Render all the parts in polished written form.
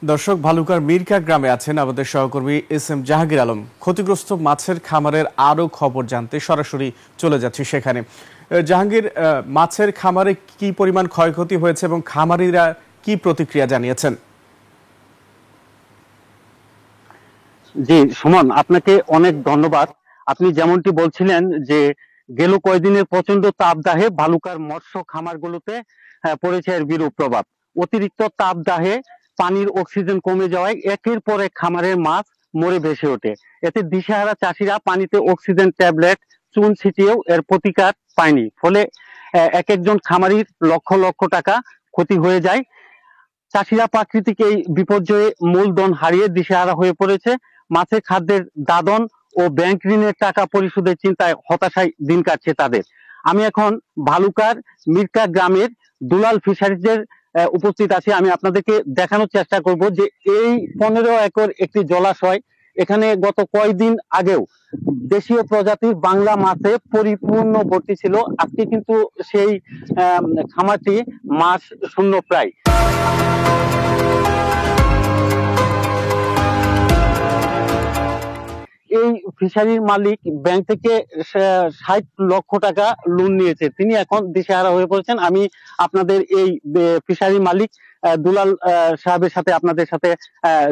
দর্শক, ভালুকার মিরকা গ্রামে আছেন আমাদের সহকর্মী এস এম জাহাঙ্গীর আলম। ক্ষতিগ্রস্ত মাছের খামারের আরো খবর জানতে সরাসরি চলে যাচ্ছি সেখানে। জাহাঙ্গীর, মাছের খামারে কি পরিমাণ ক্ষয়ক্ষতি হয়েছে এবং খামারিরা কি প্রতিক্রিয়া জানিয়েছেন? জি সুমন, আপনাকে অনেক ধন্যবাদ। আপনি যেমনটি বলছিলেন যে গেল কয়েকদিনের প্রচন্ড তাপদাহে ভালুকার মৎস্য খামারগুলোতে পড়েছে এর বিরূপ প্রভাব। অতিরিক্ত তাপদাহে পানির অক্সিজেন কমে যাওয়ায় একের পর এক খামারের মাছ মরে ভেসে ওঠে। এতে দিশেহারা চাষিরা পানিতে অক্সিজেন ট্যাবলেট চুন ছিটিয়েও এর প্রতিকার পায়নি। ফলে এক একজন খামারির লক্ষ লক্ষ টাকা ক্ষতি হয়ে যায়। চাষিরা প্রাকৃতিক এই বিপর্যয়ে মূলধন হারিয়ে দিশেহারা হয়ে পড়েছে। মাছের খাদ্যের দাদন ও ব্যাংক ঋণের টাকা পরিশোধের চিন্তায় হতাশায় দিন কাটছে তাদের। আমি এখন ভালুকার মিরকা গ্রামের দুলাল ফিশারিজের উপস্থিত আছি। আমি আপনাদেরকে দেখানোর চেষ্টা করব যে এই 15 একর একটি জলাশয়, এখানে গত কয়েকদিন আগেও দেশীয় প্রজাতির বাংলা মাছে পরিপূর্ণ ভর্তি ছিল। আজকে কিন্তু সেই খামারটি মাছ শূন্য প্রায়। এই ফিশারির মালিক ব্যাংক থেকে 60 লক্ষ টাকা লোন নিয়েছে। তিনি এখন দিশেহারা হয়ে পড়েছেন। আমি আপনাদের এই ফিশারি মালিক দুলাল সাহেবের সাথে আপনাদের সাথে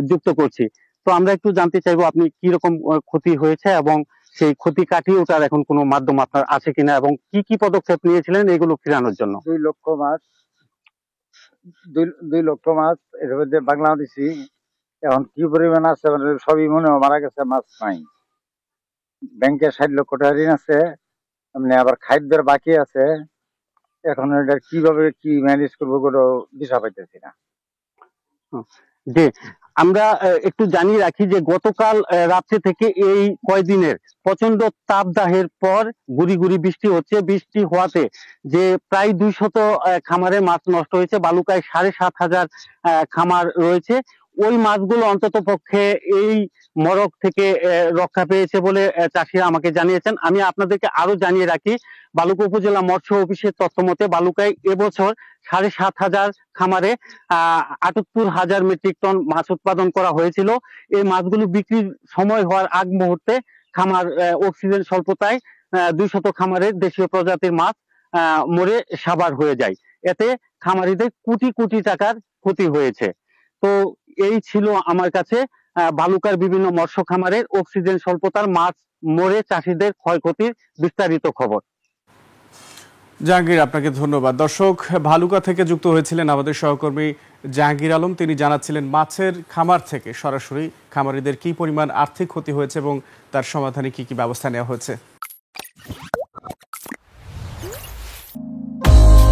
যুক্ত করছি। তো আমরা একটু জানতে চাইবো আপনি কি রকম ক্ষতি হয়েছে এবং সেই ক্ষতি কাটিয়ে ওঠার এখন কোনো মাধ্যম আপনার আছে কিনা এবং কি কি পদক্ষেপ নিয়েছিলেন এগুলো ফেরানোর জন্য। 2 লক্ষ মাছ, 2 লক্ষ মাছ এর মধ্যে বাংলাদেশি এখন কি পরিমাণ আছে মানে সবই মনে হয় মারা গেছে, মাছ নাই। ব্যাংকে 60 লক্ষ টাকা ঋণ আছে, এমনি আবার খাদ্যের বাকি আছে। এখন এটা কিভাবে কি ম্যানেজ করবো কোনো দিশা পাইতেছি না। জি, আমরা একটু জানিয়ে রাখি যে গতকাল রাত্রে থেকে এই কয়দিনের প্রচন্ড তাপদাহের পর গুড়ি গুড়ি বৃষ্টি হচ্ছে। বৃষ্টি হওয়াতে যে প্রায় 200 খামারে মাছ নষ্ট হয়েছে। বালুকায় 7,500 খামার রয়েছে। ওই মাছগুলো অন্তত পক্ষে এই মরক থেকে রক্ষা পেয়েছে বলে চাষিরা আমাকে জানিয়েছেন। আমি আপনাদেরকে আরো জানিয়ে রাখি, বালুকা উপজেলা মৎস্য অফিসের তথ্য মতে বালুকায় এবছর 7,500 খামারে 78,000 মেট্রিক টন মাছ উৎপাদন করা হয়েছিল। এই মাছগুলো বিক্রির সময় হওয়ার আগ মুহূর্তে খামার অক্সিজেন স্বল্পতায় 200 খামারের দেশীয় প্রজাতির মাছ মরে সাবার হয়ে যায়। এতে খামারিদের কোটি কোটি টাকার ক্ষতি হয়েছে। তো এই ছিল আমার কাছে বালুকার বিভিন্ন মৎস্য খামারের অক্সিজেন স্বল্পতার মাছ মরে চাষিদের ক্ষয়ক্ষতির বিস্তারিত খবর। জাহাঙ্গীর, আপনাকে ধন্যবাদ। দর্শক, ভালুকা থেকে যুক্ত হয়েছিলেন আমাদের সহকর্মী জাহাঙ্গীর আলম। তিনি জানাচ্ছিলেন মাছের খামার থেকে সরাসরি খামারিদের কি পরিমাণ আর্থিক ক্ষতি হয়েছে এবং তার সমাধানে কি কি ব্যবস্থা নেওয়া হয়েছে।